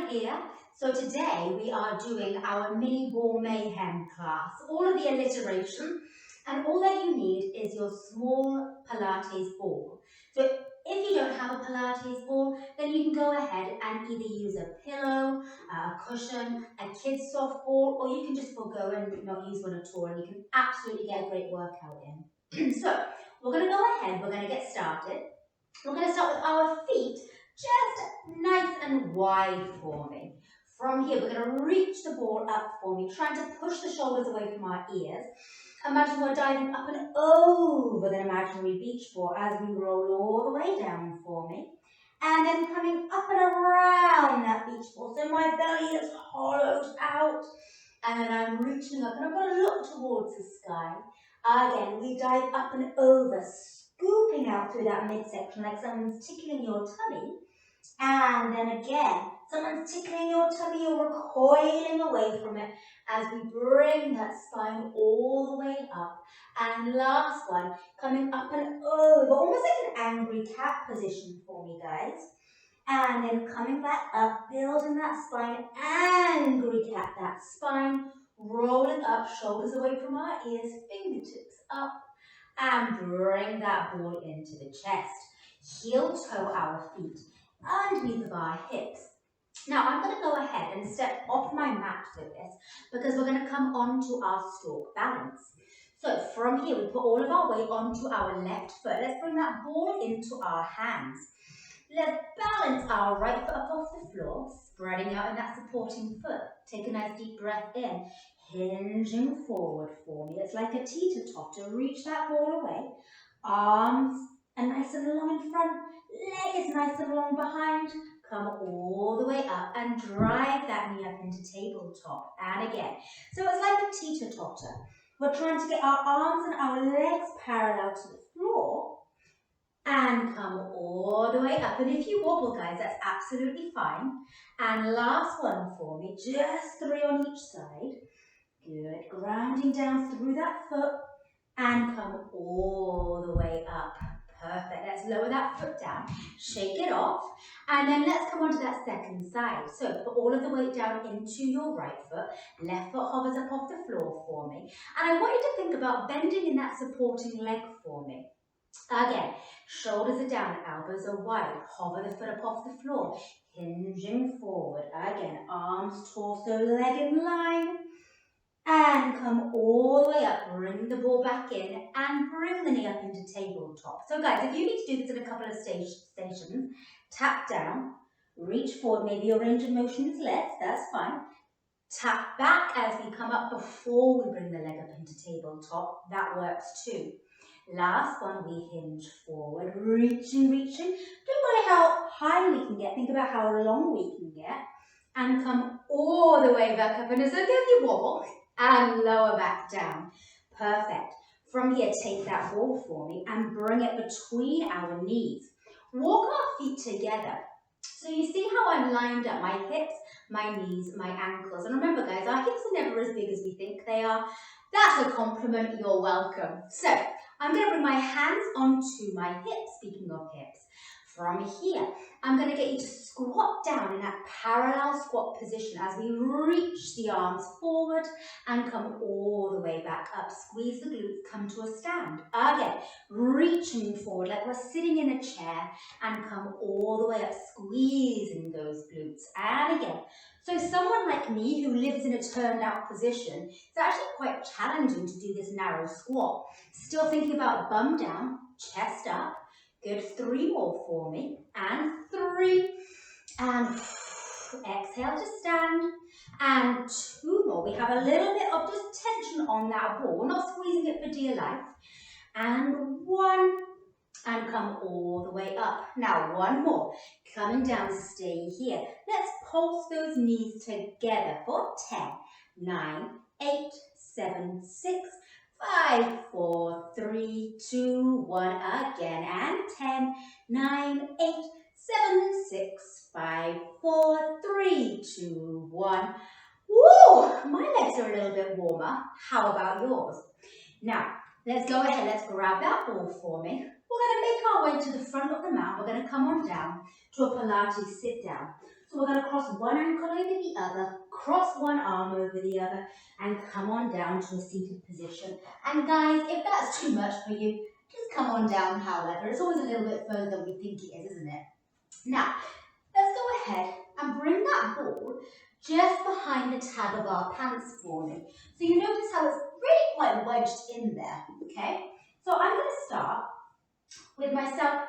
here. So today we are doing our mini ball mayhem class, all of the alliteration, and all that you need is your small Pilates ball. So if you don't have a Pilates ball, then you can go ahead and either use a pillow, a cushion, a kid's soft ball, or you can just forgo and not use one at all, and you can absolutely get a great workout in. So we're going to go ahead, we're going to get started. We're going to start with our feet just nice and wide for me. From here, we're going to reach the ball up for me, trying to push the shoulders away from our ears. Imagine we're diving up and over the imaginary beach ball as we roll all the way down for me. And then coming up and around that beach ball. So my belly is hollowed out. And then I'm reaching up and I'm going to look towards the sky. Again, we dive up and over, scooping out through that midsection like someone's tickling your tummy. And then again, someone's tickling your tummy, you're recoiling away from it as we bring that spine all the way up. And last one, coming up and over, almost like an angry cat position for me, guys. And then coming back up, building that spine, angry cat, that spine, rolling up, shoulders away from our ears, fingertips up, and bring that ball into the chest. Heel toe our feet underneath of our hips. Now I'm going to go ahead and step off my mat with this because we're going to come onto our stork balance. So from here we put all of our weight onto our left foot. Let's bring that ball into our hands. Let's balance our right foot up off the floor, spreading out in that supporting foot. Take a nice deep breath in, hinging forward for me. It's like a teeter-totter. Reach that ball away. Arms are nice and long in front. Leg is nice and long behind. Come all the way up and drive that knee up into tabletop. And again. So it's like a teeter-totter. We're trying to get our arms and our legs parallel to the floor and come all the way up. And if you wobble, guys, that's absolutely fine. And last one for me, just 3 on each side. Good. Grounding down through that foot and come all the way up. Perfect. Let's lower that foot down, shake it off, and then let's come on to that second side. So put all of the weight down into your right foot, left foot hovers up off the floor for me, and I want you to think about bending in that supporting leg for me. Again, shoulders are down, elbows are wide, hover the foot up off the floor, hinging forward. Again, arms, torso, leg in line. And come all the way up, bring the ball back in and bring the knee up into tabletop. So guys, if you need to do this in a couple of stations, tap down, reach forward, maybe your range of motion is less, that's fine. Tap back as we come up before we bring the leg up into tabletop, that works too. Last one, we hinge forward, reaching. Don't worry how high we can get, think about how long we can get. And come all the way back up, and it's okay if you wobble. And lower back down. Perfect. From here, take that ball for me and bring it between our knees. Walk our feet together. So you see how I'm lined up, my hips, my knees, my ankles. And remember, guys, our hips are never as big as we think they are. That's a compliment, you're welcome. So I'm going to bring my hands onto my hips, speaking of hips. From here, I'm going to get you to squat down in that parallel squat position as we reach the arms forward and come all the way back up. Squeeze the glutes, come to a stand. Again, reaching forward like we're sitting in a chair and come all the way up, squeezing those glutes. And again, so someone like me who lives in a turned out position, it's actually quite challenging to do this narrow squat. Still thinking about bum down, chest up. Good, 3 more for me, and 3, and exhale to stand, and 2 more. We have a little bit of just tension on that ball, we're not squeezing it for dear life, and 1, and come all the way up. Now 1 more, coming down, stay here. Let's pulse those knees together for 10, 9, 8, 7, 6, 5, 4, 3, 2, 1, again, and 10, 9, 8, 7, 6, 5, 4, 3, 2, 1. Woo! My legs are a little bit warmer. How about yours? Now, let's go ahead. Let's grab that ball for me. We're going to make our way to the front of the mat. We're going to come on down to a Pilates sit down. So we're going to cross one ankle over the other, cross one arm over the other, and come on down to a seated position. And guys, if that's too much for you, just come on down, however. It's always a little bit further than we think it is, isn't it? Now, let's go ahead and bring that ball just behind the tag of our pants for me. So you notice how it's really quite wedged in there, okay? So I'm going to start with myself,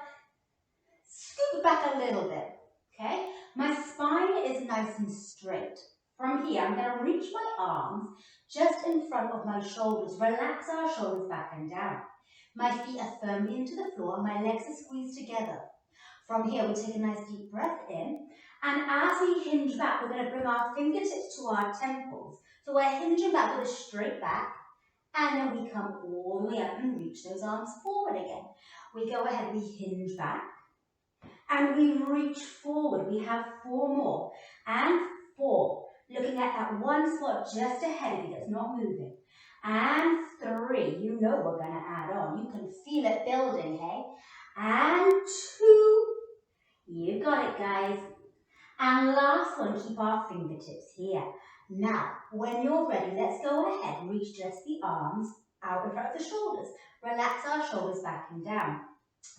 scoop back a little bit, okay? My spine is nice and straight. From here, I'm going to reach my arms just in front of my shoulders. Relax our shoulders back and down. My feet are firmly into the floor and my legs are squeezed together. From here, we take a nice deep breath in. And as we hinge back, we're going to bring our fingertips to our temples. So we're hinging back with a straight back. And then we come all the way up and reach those arms forward again. We go ahead, we hinge back. And we reach forward. We have 4 more. And 4. Looking at that one spot just ahead of you that's not moving. And 3. You know we're going to add on. You can feel it building, hey? And 2. You got it, guys. And last one, keep our fingertips here. Now, when you're ready, let's go ahead. Reach just the arms out in front of the shoulders. Relax our shoulders back and down.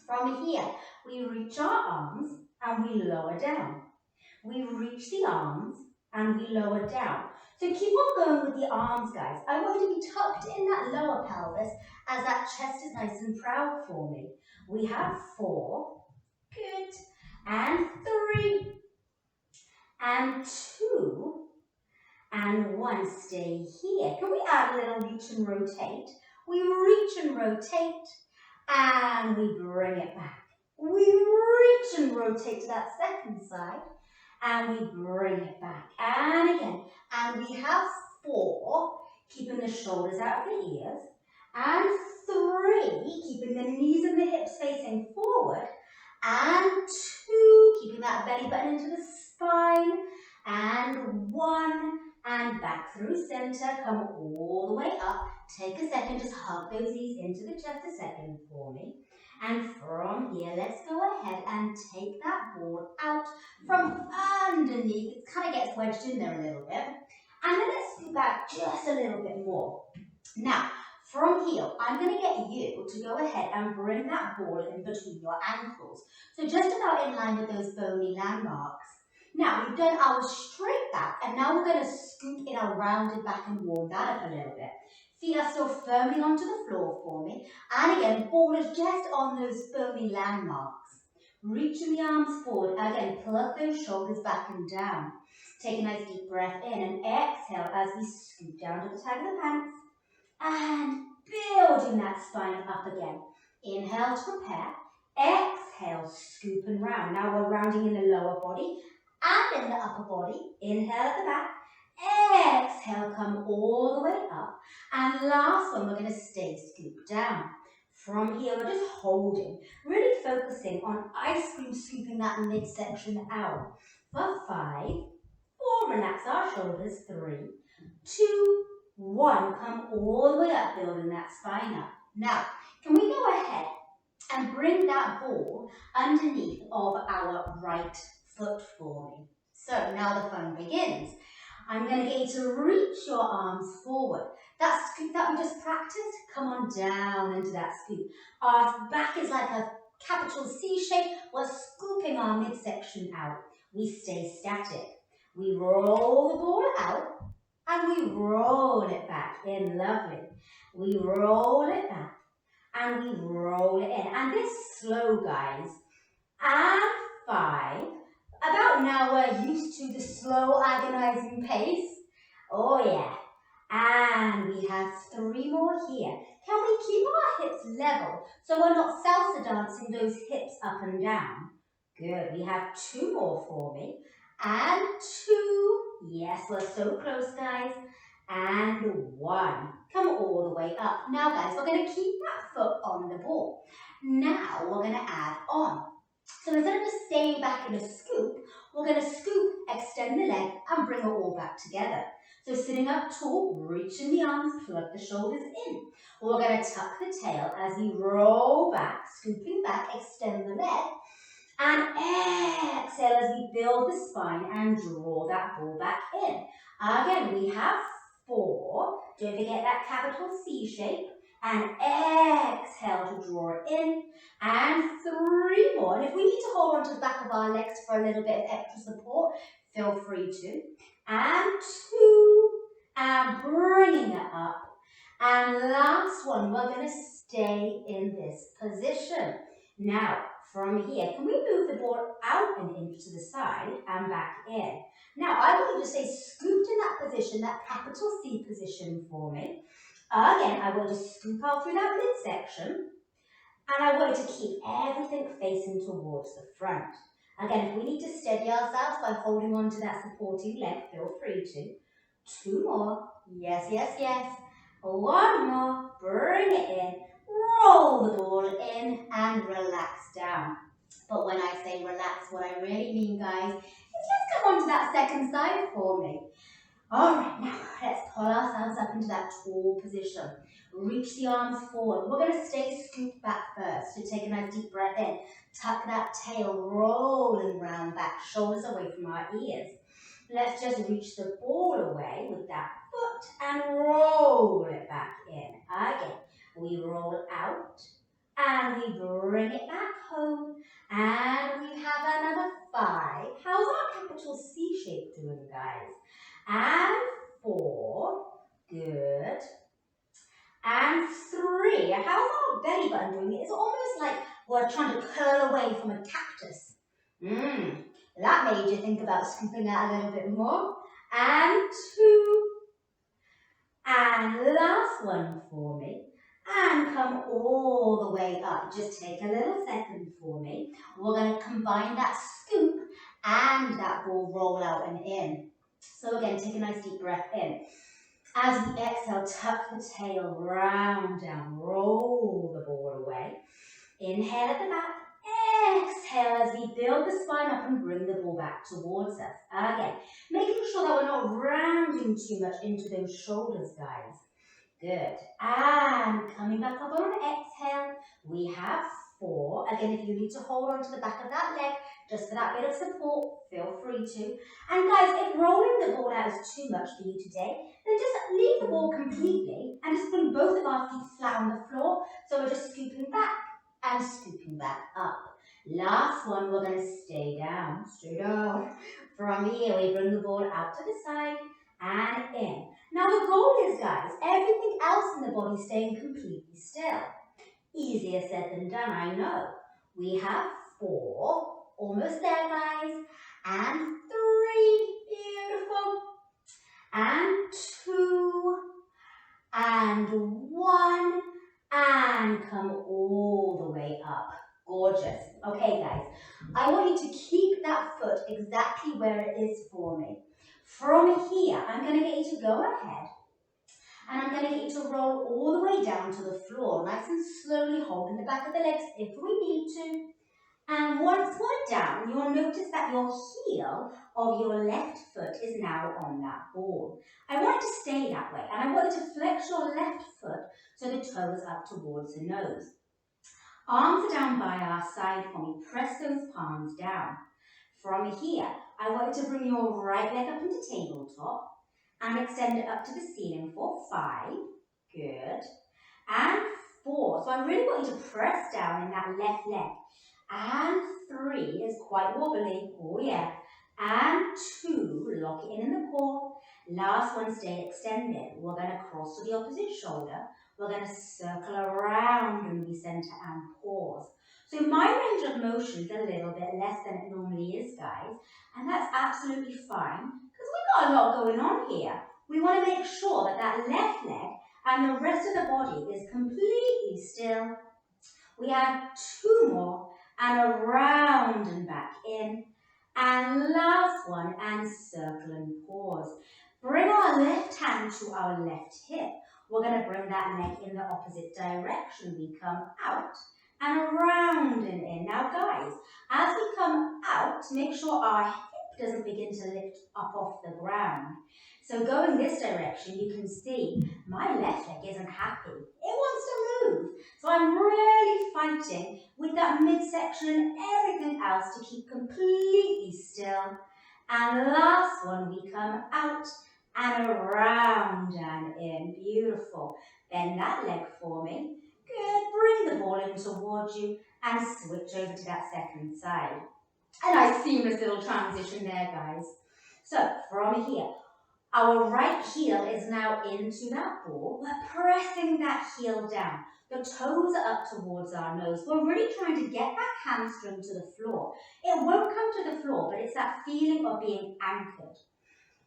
From here, we reach our arms and we lower down. We reach the arms and we lower down. So keep on going with the arms, guys. I want you to be tucked in that lower pelvis as that chest is nice and proud for me. We have 4. Good. And 3. And 2. And 1. Stay here. Can we add a little reach and rotate? We reach and rotate. And we bring it back. We reach and rotate to that second side. And we bring it back. And again. And we have 4, keeping the shoulders out of the ears. And 3, keeping the knees and the hips facing forward. And 2, keeping that belly button into the spine. And 1. And back through center. Come all the way up. Take a second, just hug those knees into the chest a second for me. And from here, let's go ahead and take that ball out from underneath. It kind of gets wedged in there a little bit. And then let's scoot back just a little bit more. Now, from here, I'm going to get you to go ahead and bring that ball in between your ankles. So just about in line with those bony landmarks. Now, we've done our straight back, and now we're going to scoop in our rounded back and warm that up a little bit. Feet are still firmly onto the floor for me. And again, ball is just on those bony landmarks. Reaching the arms forward. Again, plug those shoulders back and down. Take a nice deep breath in and exhale as we scoop down to the tag of the pants. And building that spine up again. Inhale to prepare. Exhale, scoop and round. Now we're rounding in the lower body and in the upper body. Inhale at the back. Exhale, come all the way up. And last one, we're going to stay scooped down. From here, we're just holding, really focusing on ice cream scooping that midsection out. For 5, 4, relax our shoulders. 3, 2, 1, come all the way up, building that spine up. Now, can we go ahead and bring that ball underneath of our right foot for me? So now the fun begins. I'm going to get you to reach your arms forward. That scoop that we just practiced, come on down into that scoop. Our back is like a capital C shape. We're scooping our midsection out. We stay static. We roll the ball out and we roll it back in. Lovely. We roll it back and we roll it in. And this slow, guys. And 5. About now we're used to the slow, agonizing pace. Oh yeah. And we have 3 more here. Can we keep our hips level so we're not salsa dancing those hips up and down? Good. We have 2 more for me. And 2. Yes, we're so close, guys. And 1. Come all the way up. Now, guys, we're going to keep that foot on the ball. Now we're going to add on. So instead of just staying back in a scoop, we're going to scoop, extend the leg, and bring it all back together. So sitting up tall, reaching the arms, plug the shoulders in. We're going to tuck the tail as we roll back, scooping back, extend the leg, And exhale as we build the spine and draw that ball back in. Again, we have 4. Don't forget that capital C shape. And exhale to draw it in. And 3 more. And if we need to hold on to the back of our legs for a little bit of extra support, feel free to. And 2. And bringing it up. And last one, we're going to stay in this position. Now, from here, can we move the ball out an inch to the side and back in? Now, I want you to stay scooped in that position, that capital C position for me. Again, I want you to scoop out through that midsection. And I want you to keep everything facing towards the front. Again, if we need to steady ourselves by holding on to that supporting leg, feel free to. 2 more. Yes, yes, yes. 1 more. Bring it in. Roll the ball in and relax down. But when I say relax, what I really mean, guys, is let's come on to that second side for me. All right, now let's pull ourselves up into that tall position. Reach the arms forward. We're going to stay scooped back first. So take a nice deep breath in. Tuck that tail, rolling round back, shoulders away from our ears. Let's just reach the ball away with that foot and roll it back in. Again, we roll out and we bring it back home. And we have another 5. How's our capital C shape doing, guys? And 4. Good. And 3. How's our belly button doing? It's almost like we're trying to curl away from a cactus. That made you think about scooping out a little bit more. And 2. And last one for me. And come all the way up. Just take a little second for me. We're going to combine that scoop and that ball roll out and in. So again, take a nice deep breath in. As we exhale, tuck the tail round down, roll the ball away. Inhale at the back, exhale as we build the spine up and bring the ball back towards us. Again, making sure that we're not rounding too much into those shoulders, guys. Good. And coming back up on an exhale, we have 4. Again, if you need to hold on to the back of that leg, just for that bit of support, feel free to. And guys, if rolling the ball out is too much for you today, then just leave the ball completely and just bring both of our feet flat on the floor. So we're just scooping back and scooping back up. Last one, we're going to stay down. Stay down. From here, we bring the ball out to the side and in. Now the goal is, guys, everything else in the body staying completely still. Easier said than done, I know. We have 4. Almost there, guys. And 3. Beautiful. And 2. And 1. And come all the way up. Gorgeous. Okay, guys. I want you to keep that foot exactly where it is for me. From here, I'm going to get you to go ahead. And I'm going to get you to roll all the way down to the floor, nice and slowly holding the back of the legs if we need to. And once we're down, you'll notice that your heel of your left foot is now on that ball. I want it to stay that way, and I want you to flex your left foot so the toe is up towards the nose. Arms are down by our side for me. Press those palms down. From here, I want you to bring your right leg up into tabletop and extend it up to the ceiling for 5. Good. And 4. So I really want you to press down in that left leg. And 3 is quite wobbly. Oh yeah. And 2, lock it in the paw. Last one, stay extended. We're going to cross to the opposite shoulder. We're going to circle around and recenter and pause. So my range of motion is a little bit less than it normally is, guys. And that's absolutely fine because we've got a lot going on here. We want to make sure that that left leg and the rest of the body is completely still. We have 2 more and around and back in. And last one, and circle and pause. Bring our left hand to our left hip. We're going to bring that neck in the opposite direction. We come out and around and in. Now guys, as we come out, make sure our hip doesn't begin to lift up off the ground. So going this direction, you can see my left leg isn't happy. It wants to move. So I'm really fighting with that midsection and everything else to keep completely still. And last one, we come out and around and in. Beautiful. Bend that leg for me. Good. Bring the ball in towards you and switch over to that second side. A nice seamless little transition there, guys. So from here, our right heel is now into that ball. We're pressing that heel down. The toes are up towards our nose. We're really trying to get that hamstring to the floor. It won't come to the floor, but it's that feeling of being anchored.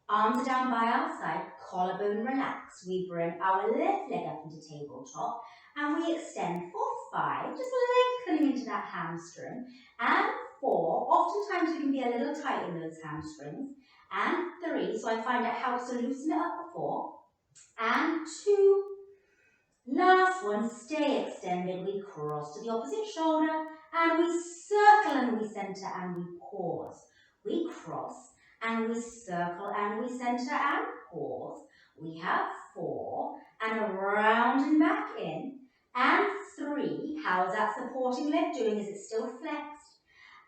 Arms are down by our side, collarbone relaxed. We bring our left leg up into tabletop and we extend for 5, just lengthening into that hamstring. And 4, oftentimes we can be a little tight in those hamstrings. And 3, so I find it helps to loosen it up for 4. And 2, last one, stay extended. We cross to the opposite shoulder and we circle and we center and we pause. We cross and we circle and we center and pause. We have 4 and around and back in. And 3, how's that supporting leg doing? Is it still flexed?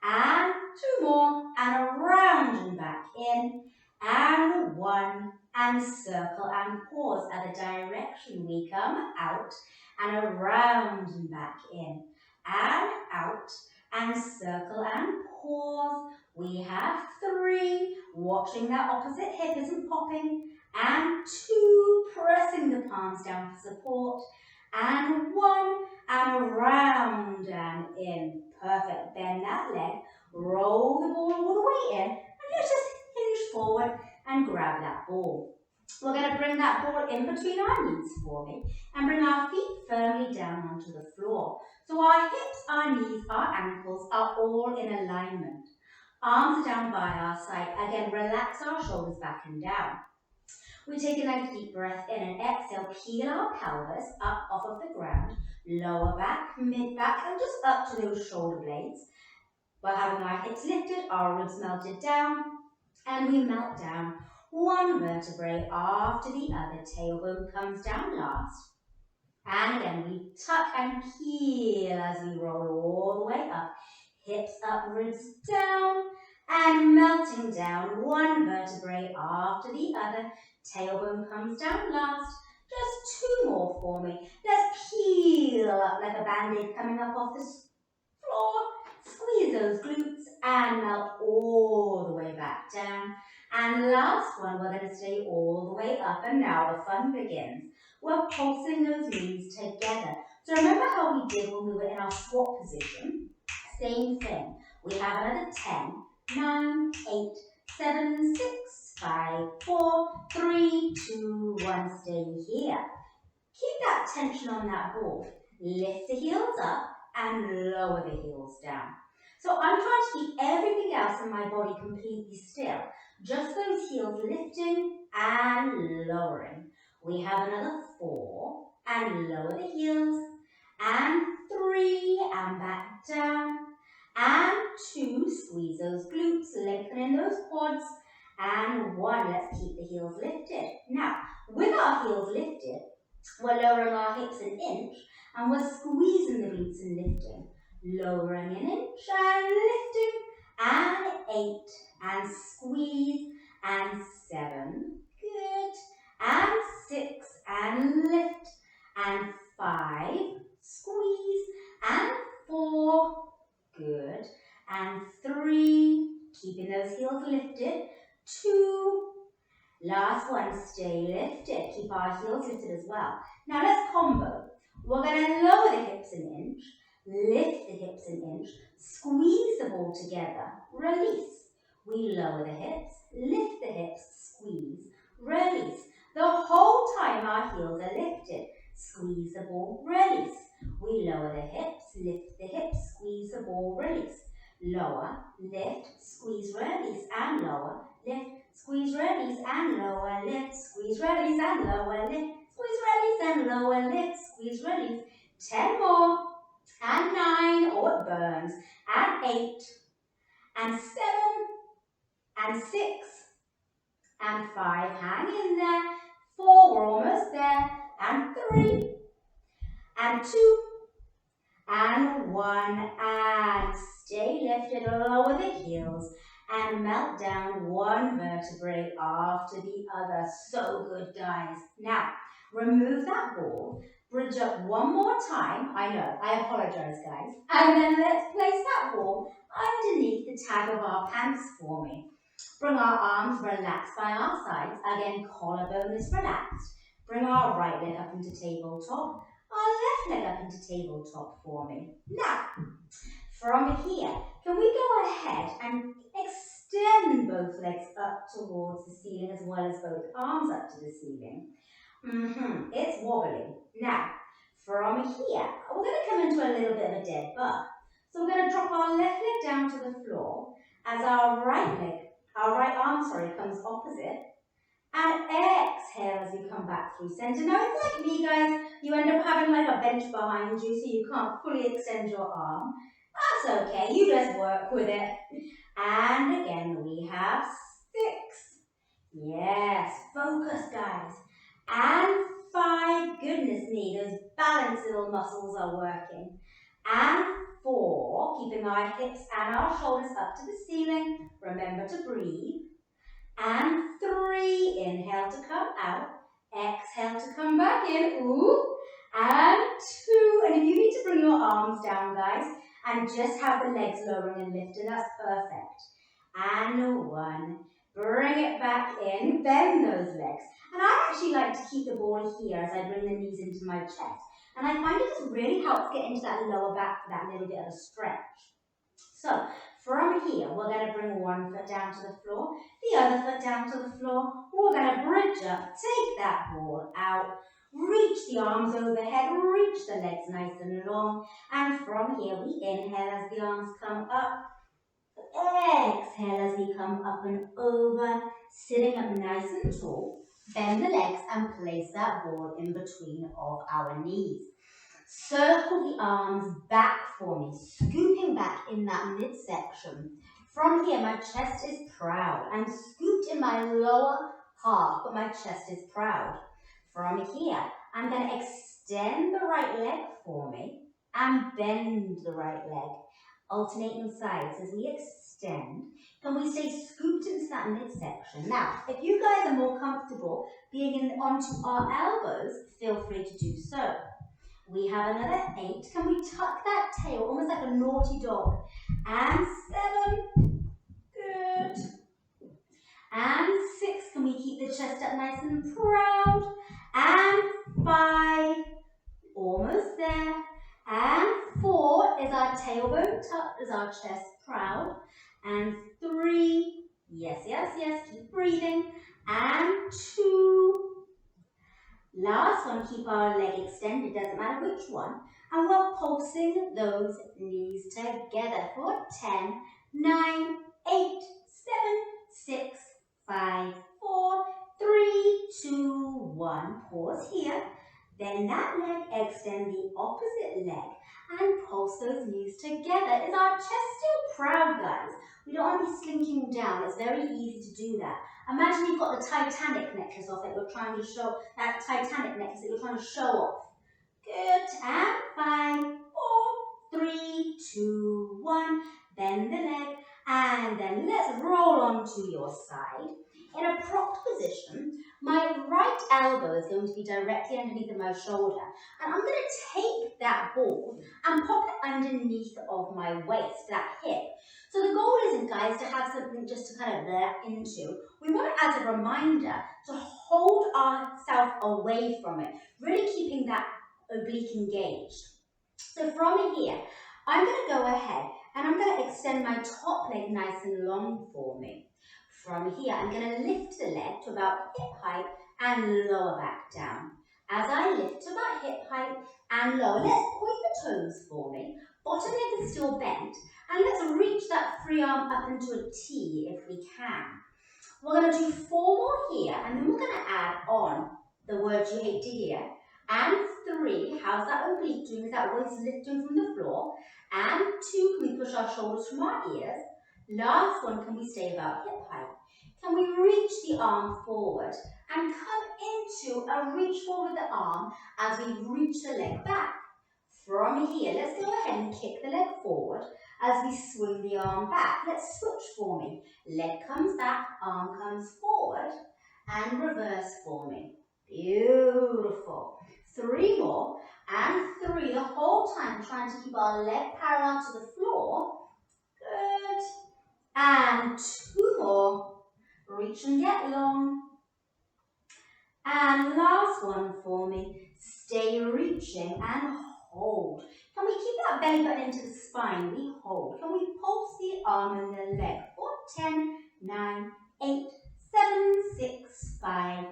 And 2 more and around and back in. And 1 and circle and pause. Other direction we come out and around and back in. And out and circle and pause. We have 3, watching that opposite hip isn't popping, and 2, pressing the palms down for support, and 1, and around and in. Perfect. Bend that leg, roll the ball all the way in, and you just hinge forward and grab that ball. We're going to bring that ball in between our knees for me, and bring our feet firmly down onto the floor. So our hips, our knees, our ankles are all in alignment. Arms are down by our side. Again, relax our shoulders back and down. We take a nice deep breath in and exhale. Peel our pelvis up off of the ground. Lower back, mid back, and just up to those shoulder blades. We're having our hips lifted, our ribs melted down, and we melt down one vertebrae after the other. Tailbone comes down last. And again, we tuck and peel as we roll all the way up. Hips up, ribs down, and melting down one vertebrae after the other. Tailbone comes down last. Just 2 more for me. Let's peel up like a band-aid coming up off the floor. Squeeze those glutes and melt all the way back down. And last one, we're going to stay all the way up, and now the fun begins. We're pulsing those knees together. So remember how we did when we were in our squat position? Same thing. We have another 10, 9, 8, 7, 6, 5, 4, 3, 2, 1. Stay here. Keep that tension on that ball. Lift the heels up and lower the heels down. So I'm trying to keep everything else in my body completely still. Just those heels lifting and lowering. We have another 4 and lower the heels. And 3 and back down. And 2, squeeze those glutes, lengthening those quads. And 1, let's keep the heels lifted. Now, with our heels lifted, we're lowering our hips an inch and we're squeezing the glutes and lifting. Lowering an inch and lifting. And 8 and squeeze. And 7. Good. And 6 and lift. And 5. Squeeze. And 4. Good. And 3. Keeping those heels lifted. 2. Last one, stay lifted. Keep our heels lifted as well. Now let's combo. We're going to lower the hips an inch, lift the hips an inch, squeeze the ball together, release. We lower the hips, lift the hips, squeeze, release. The whole time our heels are lifted. Squeeze the ball, release. We lower the hips, lift the hips, squeeze the ball, release. Lower, lift, squeeze, release, and lower, lift, squeeze, release, and lower, lift, squeeze, release, and lower, lift, squeeze, release, and lower, lift, squeeze, release. 10 more, and 9, oh it burns, and 8, and 7, and 6, and 5, hang in there, 4, we're almost there, and 3, and 2, and 1, and stay lifted, lower the heels, and melt down one vertebrae after the other. So good, guys. Now, remove that ball, bridge up one more time. I know, I apologize, guys. And then let's place that ball underneath the tag of our pants for me. Bring our arms relaxed by our sides. Again, collarbone is relaxed. Bring our right leg up into tabletop. Our left leg up into tabletop for me. Now, from here, can we go ahead and extend both legs up towards the ceiling as well as both arms up to the ceiling? It's wobbly. Now, from here, we're going to come into a little bit of a dead bug. So we're going to drop our left leg down to the floor as our right arm, comes opposite. And exhale as you come back through center. Now, it's like me, guys. You end up having like a bench behind you so you can't fully extend your arm. That's okay. You just work with it. And again, we have 6. Yes, focus, guys. And 5. Goodness me, those balance little muscles are working. And 4, keeping our hips and our shoulders up to the ceiling. Remember to breathe. And 3, inhale to come out, exhale to come back in, ooh, and 2, and if you need to bring your arms down, guys, and just have the legs lowering and lifting, that's perfect. And 1, bring it back in, bend those legs, and I actually like to keep the ball here as I bring the knees into my chest, and I find it just really helps get into that lower back for that little bit of a stretch. So, from here, we're going to bring one foot down to the floor, the other foot down to the floor. We're going to bridge up, take that ball out, reach the arms overhead, reach the legs nice and long. And from here, we inhale as the arms come up, exhale as we come up and over, sitting up nice and tall. Bend the legs and place that ball in between of our knees. Circle the arms back for me, scooping back in that midsection. From here, my chest is proud. I'm scooped in my lower half, but my chest is proud. From here, I'm going to extend the right leg for me and bend the right leg, alternating sides as we extend. Can we stay scooped into that midsection? Now, if you guys are more comfortable being onto our elbows, feel free to do so. We have another 8. Can we tuck that tail, almost like a naughty dog? And 7. Good. And 6. Can we keep the chest up nice and proud? And 5. Almost there. And 4 is our tailbone tucked, is our chest proud. And 3. Yes, yes, yes. Keep breathing. And 2. Last one, keep our leg extended, doesn't matter which one. And we're pulsing those knees together for 10, 9, 8, 7, 6, 5, 4, 3, 2, 1. Pause here. Then that leg, extend the opposite leg and pulse those knees together. Is our chest still proud, guys? We don't want to be slinking down. It's very easy to do that. Imagine you've got the Titanic necklace off that you're trying to show, that Titanic necklace that you're trying to show off. Good. And 5, 4, 3, 2, 1. Bend the leg. And then let's roll onto your side. In a propped position, my right elbow is going to be directly underneath my shoulder. And I'm going to take that ball and pop it underneath of my waist, that hip. So the goal isn't, guys, to have something just to kind of let into. We want it as a reminder to hold ourselves away from it, really keeping that oblique engaged. So from here, I'm going to go ahead and I'm going to extend my top leg nice and long for me. From here, I'm going to lift the leg to about hip height and lower back down. As I lift to about hip height and lower, let's point the toes for me. Bottom leg is still bent. And let's reach that free arm up into a T if we can. We're going to do 4 more here, and then we're going to add on the words you hate to hear. And 3, how's that oblique doing? Is that waist lifting from the floor? And 2, can we push our shoulders from our ears? Last one, can we stay about hip height? Can we reach the arm forward and come into a reach forward with the arm as we reach the leg back? From here, let's go ahead and kick the leg forward as we swing the arm back. Let's switch for me. Leg comes back, arm comes forward, and reverse for me. Beautiful. 3 more, and 3 the whole time, trying to keep our leg parallel to the floor. Good. And 2 more. Reach and get long. And last one for me. Stay reaching and hold. Can we keep that belly button into the spine? We hold. Can we pulse the arm and the leg? For 10, 9, 8, 7, 6, 5, 4,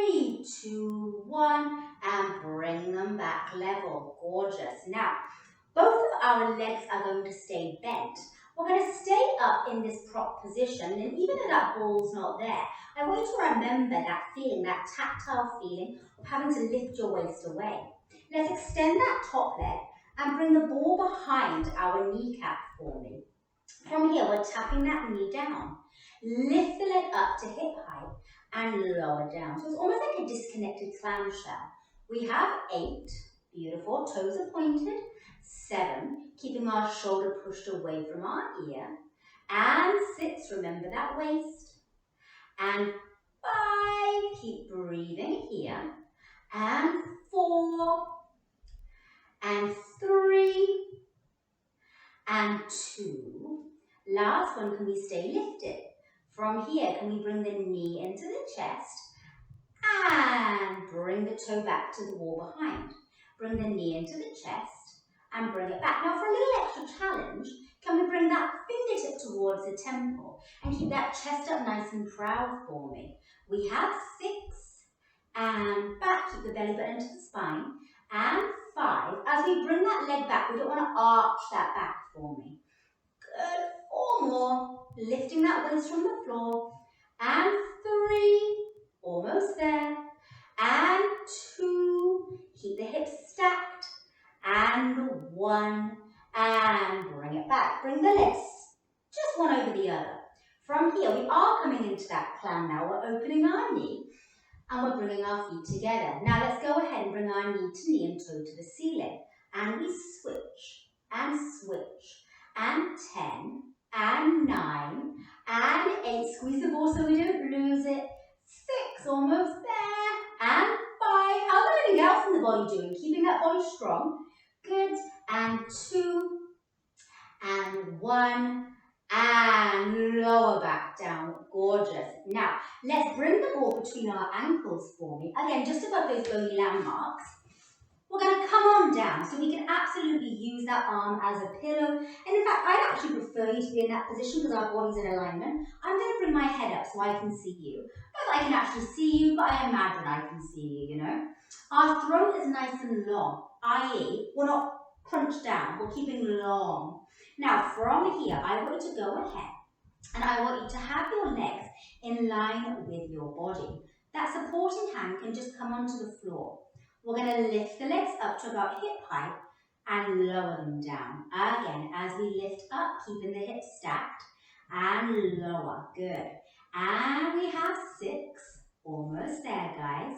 3, 2, 1. And bring them back level. Gorgeous. Now, both of our legs are going to stay bent. We're going to stay up in this prop position, and even though that ball's not there, I want you to remember that feeling, that tactile feeling of having to lift your waist away. Let's extend that top leg and bring the ball behind our kneecap for me. From here, we're tapping that knee down. Lift the leg up to hip height and lower down. So it's almost like a disconnected clamshell. We have 8, beautiful, toes are pointed. 7, keeping our shoulder pushed away from our ear. And 6, remember that waist. And 5, keep breathing here. And 4, and 3, and 2. Last one, can we stay lifted? From here, can we bring the knee into the chest and bring the toe back to the wall behind? Bring the knee into the chest and bring it back. Now for a little extra challenge, can we bring that fingertip towards the temple and keep that chest up nice and proud for me? We have 6 and back, keep the belly button to the spine, and 5. As we bring that leg back, we don't want to arch that back for me. Good, 4 more, lifting that waist from the floor, and 3, almost there, and 2, keep the hips stacked, and 1, and bring it back. Bring the legs just one over the other. From here, we are coming into that clown now. We're opening our knee and we're bringing our feet together. Now let's go ahead and bring our knee to knee and toe to the ceiling. And we switch, and 10, and 9, and 8. Squeeze the ball so we don't lose it. 6, almost there, and 5. How's everything else in the body doing? Keeping that body strong. Good, and 2, and 1, and lower back down. Gorgeous. Now, let's bring the ball between our ankles for me. Again, just above those bony landmarks. We're going to come on down, so we can absolutely use that arm as a pillow. And in fact, I'd actually prefer you to be in that position because our body's in alignment. I'm going to bring my head up so I can see you. Not that I can actually see you, but I imagine I can see you, you know. Our throat is nice and long, i.e. we're not crunched down, we're keeping long. Now, from here, I want you to go ahead and I want you to have your legs in line with your body. That supporting hand can just come onto the floor. We're going to lift the legs up to about hip height and lower them down. Again, as we lift up, keeping the hips stacked and lower. Good. And we have 6. Almost there, guys.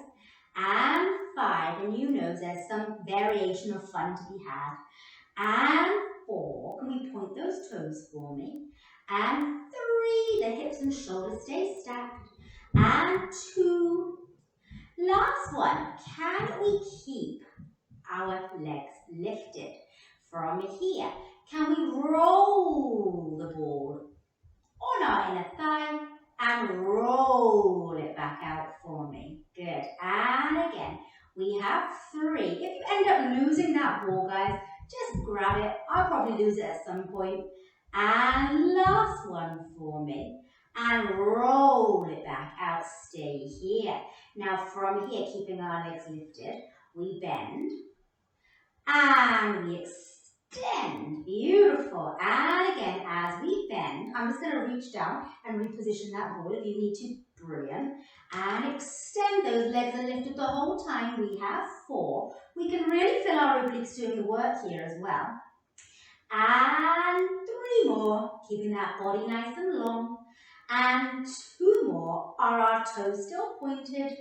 And 5. And you know there's some variation of fun to be had. And 4. Can we point those toes for me? And 3. The hips and shoulders stay stacked. And 2. Last one, can we keep our legs lifted? From here, can we roll the ball on our inner thigh and roll it back out for me? Good. And again, we have 3. If you end up losing that ball, guys, just grab it. I'll probably lose it at some point. And last one for me. And roll it back out. Stay here. Now from here, keeping our legs lifted, we bend and we extend. Beautiful. And again, as we bend, I'm just going to reach down and reposition that ball if you need to. Brilliant. And extend those legs and lift it the whole time. We have 4. We can really feel our obliques doing the work here as well. And 3 more, keeping that body nice and long. And 2 more. Are our toes still pointed?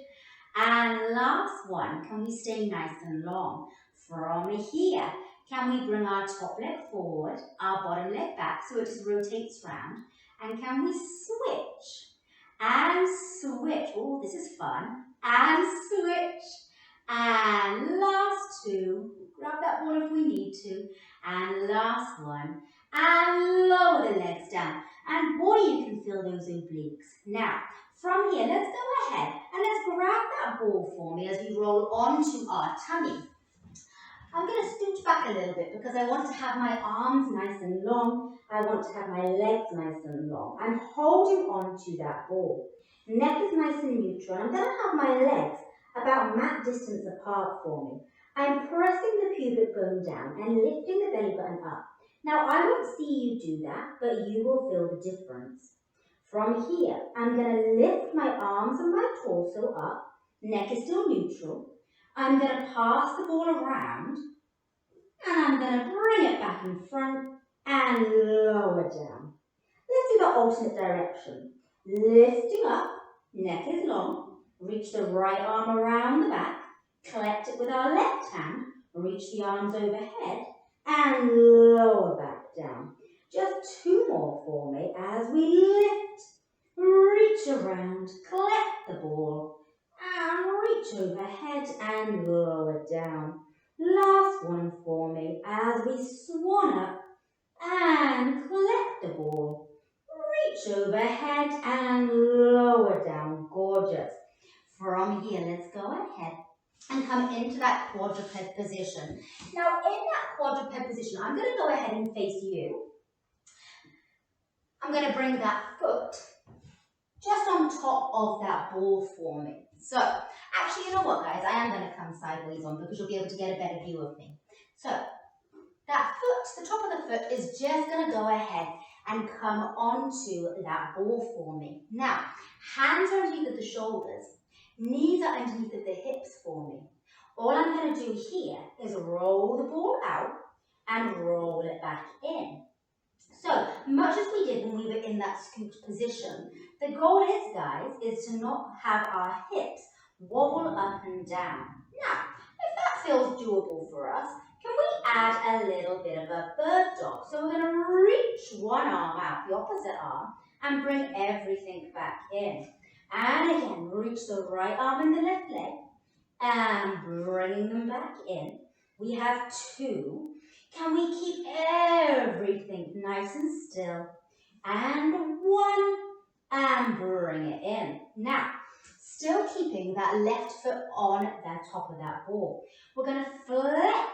And last one, can we stay nice and long? From here, can we bring our top leg forward, our bottom leg back so it just rotates round? And can we switch? And switch. Oh, this is fun. And switch. And last two. Grab that ball if we need to. And last one. And lower the legs down. And boy, you can feel those obliques. Now, from here, let's go ahead and let's grab that ball for me as we roll onto our tummy. I'm going to scooch back a little bit because I want to have my arms nice and long. I want to have my legs nice and long. I'm holding on to that ball. Neck is nice and neutral. I'm going to have my legs about mat distance apart for me. I'm pressing the pubic bone down and lifting the belly button up. Now, I won't see you do that, but you will feel the difference. From here, I'm going to lift my arms and my torso up. Neck is still neutral. I'm going to pass the ball around and I'm going to bring it back in front and lower down. Let's do the alternate direction. Lifting up, neck is long, reach the right arm around the back, collect it with our left hand, reach the arms overhead and lower back down. Just two more for me as we lift, reach around, collect the ball, and reach overhead and lower down. Last one for me as we swan up and collect the ball. Reach overhead and lower down. Gorgeous. From here, let's go ahead and come into that quadruped position. Now, in that quadruped position, I'm going to go ahead and face you. I'm going to bring that foot just on top of that ball for me. So, actually, you know what, guys? I am going to come sideways on because you'll be able to get a better view of me. So, that foot, the top of the foot, is just going to go ahead and come onto that ball for me. Now, hands are underneath of the shoulders, knees are underneath of the hips for me. All I'm going to do here is roll the ball out and roll it back in. So, much as we did when we were in that scooped position, the goal is, guys, is to not have our hips wobble up and down. Now, if that feels doable for us, can we add a little bit of a bird dog? So we're going to reach one arm out, the opposite arm, and bring everything back in. And again, reach the right arm and the left leg, and bringing them back in. We have two. Can we keep everything nice and still? And one, and bring it in. Now, still keeping that left foot on the top of that ball. We're going to flex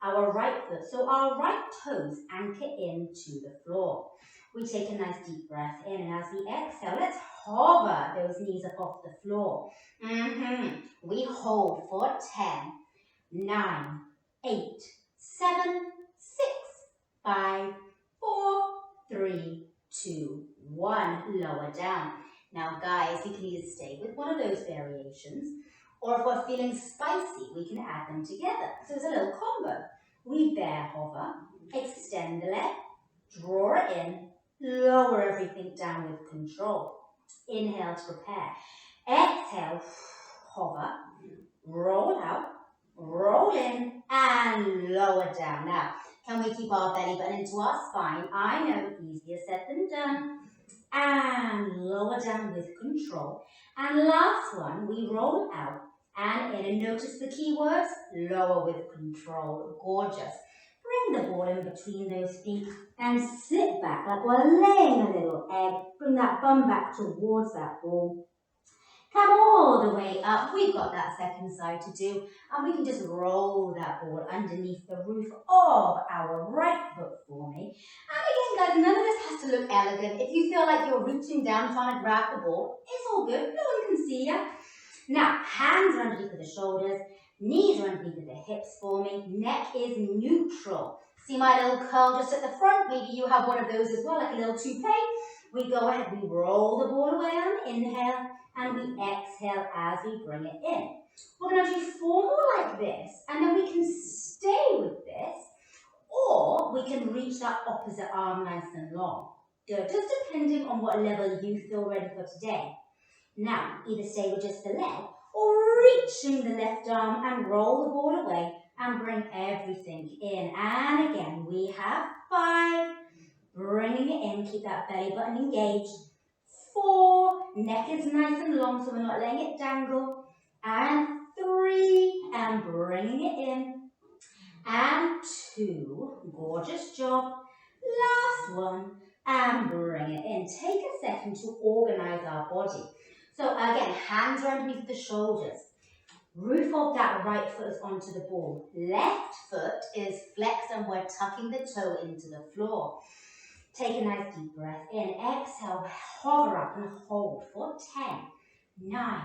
our right foot, so our right toes anchor into the floor. We take a nice deep breath in, and as we exhale, let's hover those knees up off the floor. We hold for 10, 9, 8, 7, 6, 5, 4, 3, 2, 1. Lower down. Now, guys, we can either stay with one of those variations, or if we're feeling spicy, we can add them together. So it's a little combo. We bear hover, extend the leg, draw it in, lower everything down with control. Inhale to prepare. Exhale, hover, roll out, roll in, and lower down. Now, can we keep our belly button into our spine? I know, easier said than done. And lower down with control. And last one, we roll out and in. And notice the key words, lower with control. Gorgeous. Bring the ball in between those feet and sit back like we're laying a little egg. Bring that bum back towards that ball. Come all the way up. We've got that second side to do. And we can just roll that ball underneath the roof of our right foot for me. And again, guys, none of this has to look elegant. If you feel like you're reaching down trying to grab the ball, it's all good. No one can see you. Now, hands are underneath of the shoulders. Knees are underneath of the hips for me. Neck is neutral. See my little curl just at the front? Maybe you have one of those as well, like a little toupee. We go ahead, we roll the ball away on inhale, and we exhale as we bring it in. We're going to do 4 more like this, and then we can stay with this, or we can reach that opposite arm nice and long. Good, just depending on what level you feel ready for today. Now, either stay with just the leg, or reaching the left arm and roll the ball away and bring everything in. And again, we have 5, bringing it in, keep that belly button engaged. 4, neck is nice and long so we're not letting it dangle. And 3, and bringing it in. And 2, gorgeous job. Last one, and bring it in. Take a second to organize our body. So again, hands are underneath the shoulders. Roof of that right foot is onto the ball. Left foot is flexed and we're tucking the toe into the floor. Take a nice deep breath in. Exhale, hover up and hold for 10, 9,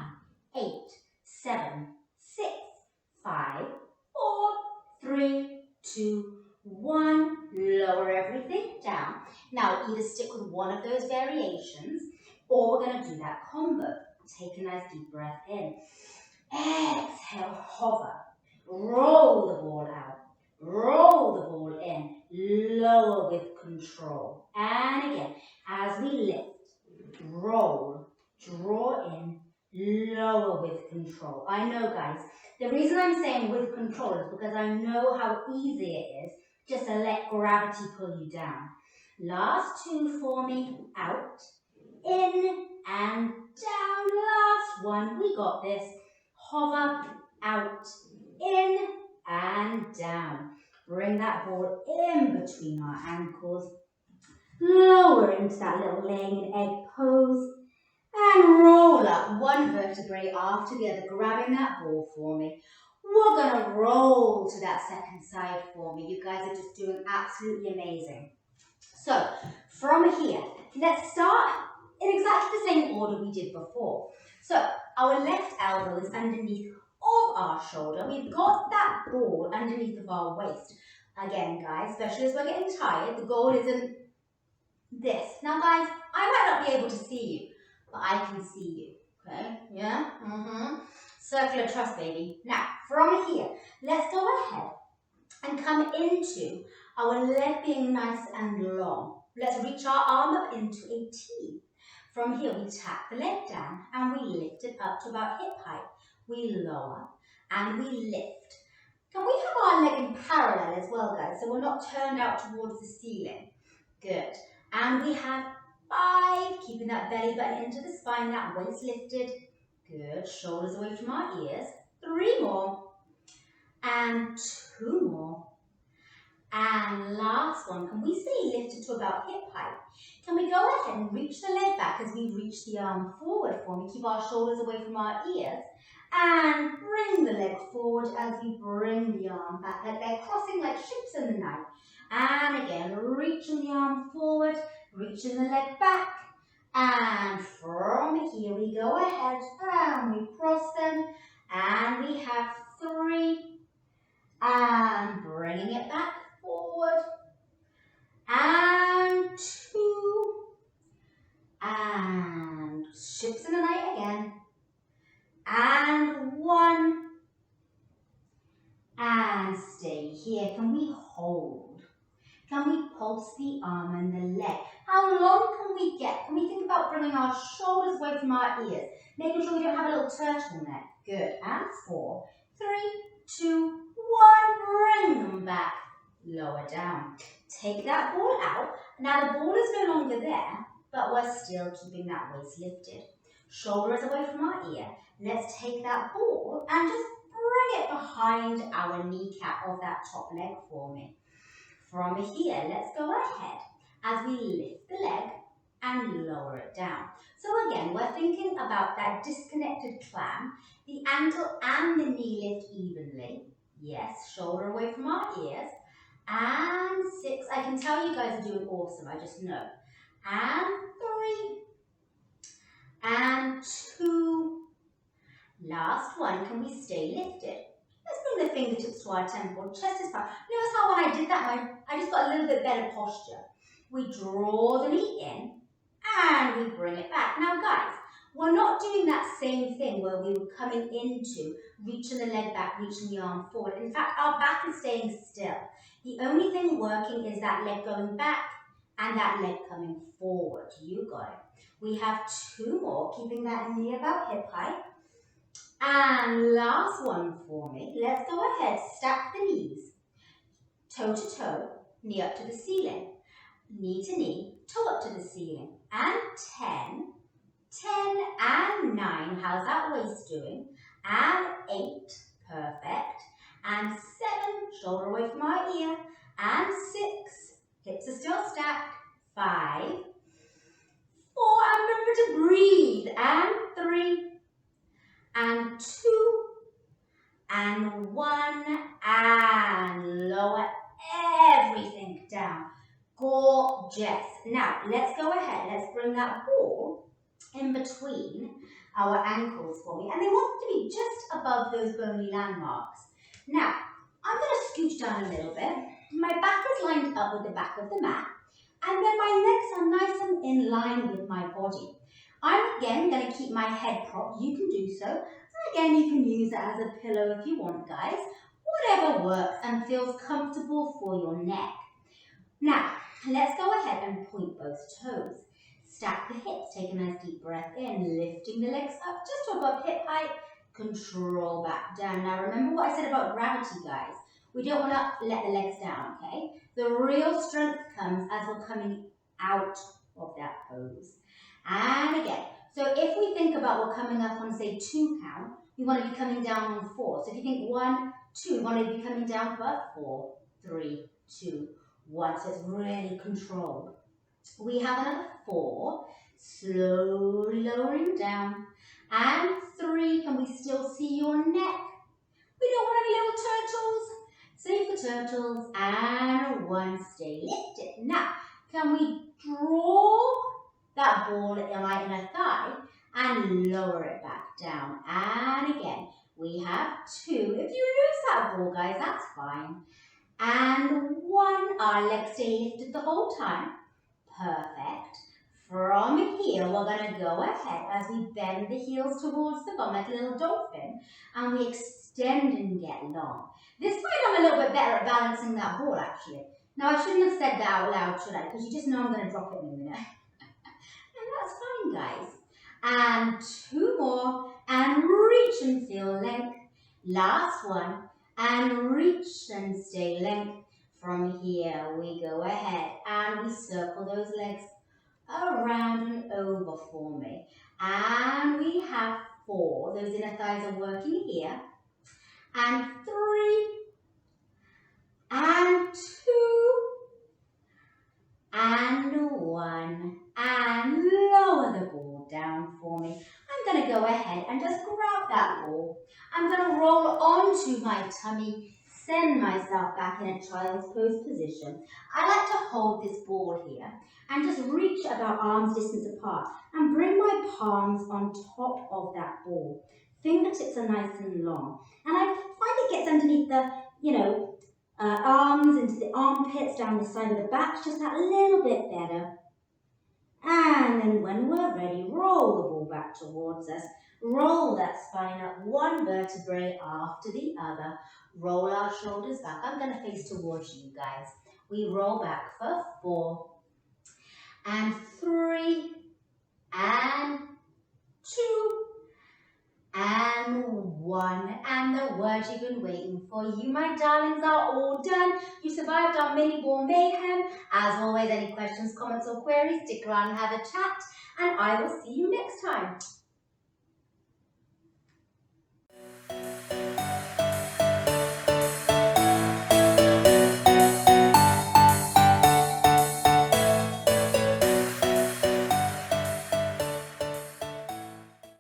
8, 7, 6, 5, 4, 3, 2, 1. Lower everything down. Now either stick with one of those variations or we're going to do that combo. Take a nice deep breath in. Exhale, hover. Roll the ball out. Roll the ball in. Lower with control. And again, as we lift, roll, draw in, lower with control. I know, guys, the reason I'm saying with control is because I know how easy it is just to let gravity pull you down. Last 2 for me. Out, in, and down. Last one. We got this. Hover, out, in, and down. Bring that ball in between our ankles. Lower into that little laying an egg pose. And roll up one vertebrae after the other, grabbing that ball for me. We're going to roll to that second side for me. You guys are just doing absolutely amazing. So, from here, let's start in exactly the same order we did before. So, our left elbow is underneath of our shoulder. We've got that ball underneath of our waist. Again, guys, especially as we're getting tired, the goal isn't this. Now, guys, I might not be able to see you, but I can see you. Okay? Yeah? Circular trust, baby. Now, from here, let's go ahead and come into our leg being nice and long. Let's reach our arm up into a T. From here, we tap the leg down and we lift it up to about hip height. We lower and we lift. Can we have our leg in parallel as well, guys? So we're not turned out towards the ceiling. Good. And we have 5, keeping that belly button into the spine, that waist lifted. Good. Shoulders away from our ears. 3 more. And 2 more. And last one, can we stay lifted to about hip height? Can we go ahead and reach the leg back as we reach the arm forward for me? Keep our shoulders away from our ears. And bring the leg forward as we bring the arm back. Like they're crossing like ships in the night. And again, reaching the arm forward, reaching the leg back. And from here we go ahead and we cross them. And we have 3. And bringing it back forward. And 2. And ships in the night again. And 1. And stay here. Can we hold? Can we pulse the arm and the leg? How long can we get? Can we think about bringing our shoulders away from our ears? Making sure we don't have a little turtleneck. Good. And 4, 3, 2, 1. Bring them back. Lower down. Take that ball out. Now the ball is no longer there, but we're still keeping that waist lifted. Shoulders away from our ear. Let's take that ball and just bring it behind our kneecap of that top leg for me. From here, let's go ahead as we lift the leg and lower it down. So again, we're thinking about that disconnected clam, the ankle and the knee lift evenly. Yes, shoulder away from our ears. And 6. I can tell you guys are doing awesome, I just know. And 3. And 2. Last one, can we stay lifted? Let's bring the fingertips to our temple, chest is flat. Notice how when I did that, I just got a little bit better posture. We draw the knee in and we bring it back. Now guys, we're not doing that same thing where we were coming into reaching the leg back, reaching the arm forward. In fact, our back is staying still. The only thing working is that leg going back and that leg coming forward. You got it. We have 2 more, keeping that knee about hip height. And last one for me. Let's go ahead, stack the knees. Toe to toe, knee up to the ceiling. Knee to knee, toe up to the ceiling. And 10, 10 and 9. How's that waist doing? And 8, perfect. And 7, shoulder away from our ear. And 6, hips are still stacked. 5, 4, and remember to breathe. And 3, and 2, and 1, and lower everything down. Gorgeous. Now, let's go ahead. Let's bring that ball in between our ankles for me. And they want to be just above those bony landmarks. Now, I'm going to scooch down a little bit. My back is lined up with the back of the mat. And then my legs are nice and in line with my body. I'm again going to keep my head propped. You can do so. And again, you can use it as a pillow if you want, guys. Whatever works and feels comfortable for your neck. Now, let's go ahead and point both toes. Stack the hips. Take a nice deep breath in, lifting the legs up just to above hip height. Control back down. Now, remember what I said about gravity, guys. We don't want to let the legs down, okay? The real strength comes as we're coming out of that pose. And again, so if we think about we're coming up on, say, 2 count, we want to be coming down on 4. So if you think 1, 2, we want to be coming down for 4, 3, 2, 1. So it's really controlled. We have another 4, slowly lowering down. And 3, can we still see your neck? We don't want any little turtles. Save the turtles. And 1, stay lifted. Now, can we draw that ball in my inner thigh and lower it back down? And again, we have 2. If you lose that ball, guys, that's fine. And 1, our legs stay lifted the whole time. Perfect. From here, we're going to go ahead as we bend the heels towards the bum like a little dolphin, and we extend and get long. This time I'm a little bit better at balancing that ball, actually. Now, I shouldn't have said that out loud, should I? Because you just know I'm going to drop it in a minute. And that's fine, guys. And 2 more, and reach and feel length. Last one, and reach and stay length. From here, we go ahead and we circle those legs around and over for me. And we have 4. Those inner thighs are working here. And 3, and 2, and 1. And lower the ball down for me. I'm going to go ahead and just grab that ball. I'm going to roll onto my tummy, send myself back in a child's pose position. I like to hold this ball here and just reach about arm's distance apart and bring my palms on top of that ball. Fingertips are nice and long. And I find it gets underneath the, arms, into the armpits, down the side of the back, just that little bit better. And then when we're ready, roll the ball back towards us. Roll that spine up, one vertebrae after the other. Roll our shoulders back. I'm going to face towards you guys. We roll back for 4, and 3, and 2, and 1. And the words you've been waiting for. You, my darlings, are all done. You survived our mini ball mayhem. As always, any questions, comments, or queries, stick around and have a chat. And I will see you next time.